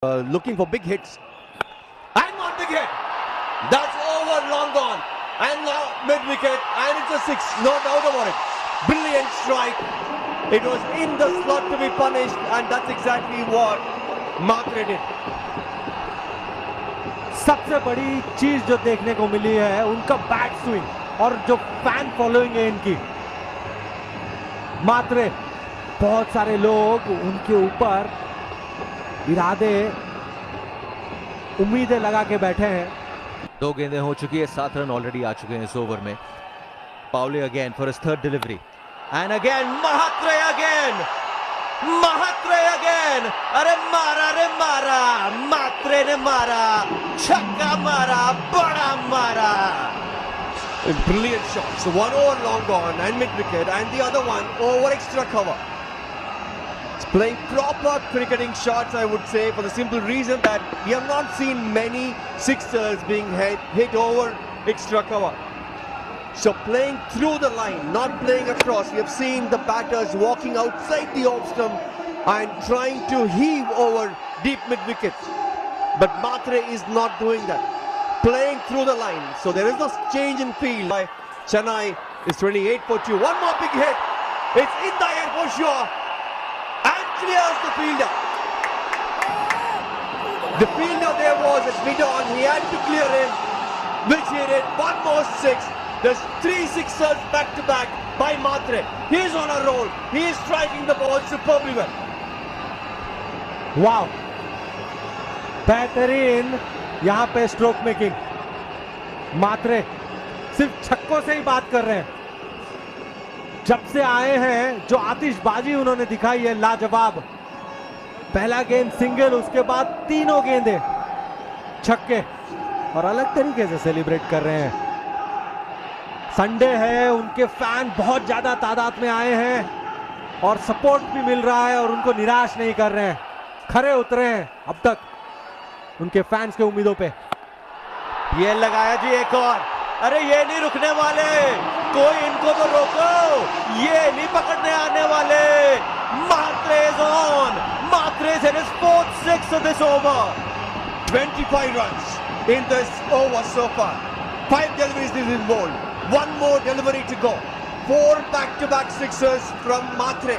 looking for big hits. And one big hit. That's over, long gone. And now mid-wicket, and it's a six, no doubt about it. Brilliant strike. It was in the slot to be punished, and that's exactly what Mhatre did. सबसे बड़ी चीज जो देखने को मिली है उनका bat swing और जो फैन फॉलोइंग है इनकी। मात्रे बहुत सारे लोग उनके ऊपर इरादे उम्मीदें लगा के बैठे हैं। 2 गेंदें हो चुकी है, 7 रन ऑलरेडी आ चुके हैं इस ओवर में। Powell again for his third delivery and again Mhatre again, Mhatre again. अरे मारा रे मारा, Mhatre ने मारा, छक्का मारा, बड़ा मारा। Brilliant shots. So one over long gone and mid-wicket, and the other one over extra cover. It's playing proper cricketing shots, I would say, for the simple reason that we have not seen many sixers being hit over extra cover. So playing through the line, not playing across. We have seen the batters walking outside the off stump and trying to heave over deep mid-wicket. But Mhatre is not doing that. Playing through the line. So there is no change in field. By Chennai is 28 for 2. One more big hit. It's in the air for sure. And clears the fielder. The fielder there was at mid-on. He had to clear him, which he did. One more six. There's 3 sixers back to back by Mhatre. He's on a roll. He is striking the ball superbly well. वाह, बेहतरीन यहां पे stroke making. मात्रे सिर्फ छक्कों से ही बात कर रहे हैं। जब से आए हैं जो आतिशबाजी उन्होंने दिखाई है लाजवाब। पहला गेंद सिंगल, उसके बाद तीनों गेंदें छक्के और अलग तरीके से सेलिब्रेट कर रहे हैं। संडे है, उनके फैन बहुत ज्यादा तादाद में आए हैं और सपोर्ट भी मिल रहा है और उनको निराश नहीं कर रहे हैं, खरे उतरे हैं अब तक उनके फैंस के उम्मीदों पे। ये लगाया जी एक और। अरे ये नहीं रुकने वाले, कोई इनको तो रोको, ये नहीं पकड़ने आने वाले। Mhatre is on. Mhatre is hit his 4th six of this over. 25 runs in this over so far. 5 deliveries is involved. 1 more delivery to go. 4 back-to-back sixers from Mhatre.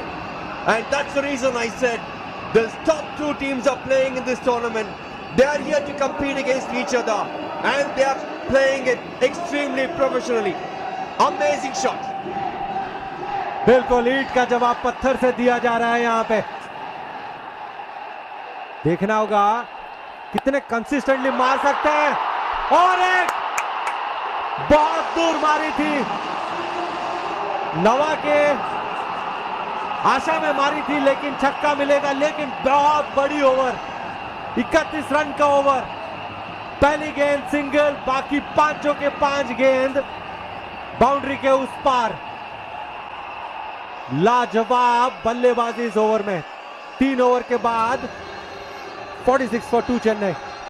And that's the reason I said the top 2 teams are playing in this tournament. They are here to compete against each other. And they are playing it extremely professionally. Amazing shot. बिल्कुल ईंट का जवाब पत्थर से दिया जा रहा है यहां पे। देखना होगा कितने कंसिस्टेंटली मार सकते हैं। और एक बहुत दूर मारी थी, नवा के आशा में मारी थी, लेकिन छक्का मिलेगा। लेकिन बहुत बड़ी ओवर, 31 रन का ओवर। पहली गेंद सिंगल, बाकी पांचों के 5 गेंद बाउंड्री के उस पार। लाजवाब बल्लेबाजी इस ओवर में। 3 ओवर के बाद 46 for 2 चेन्नई।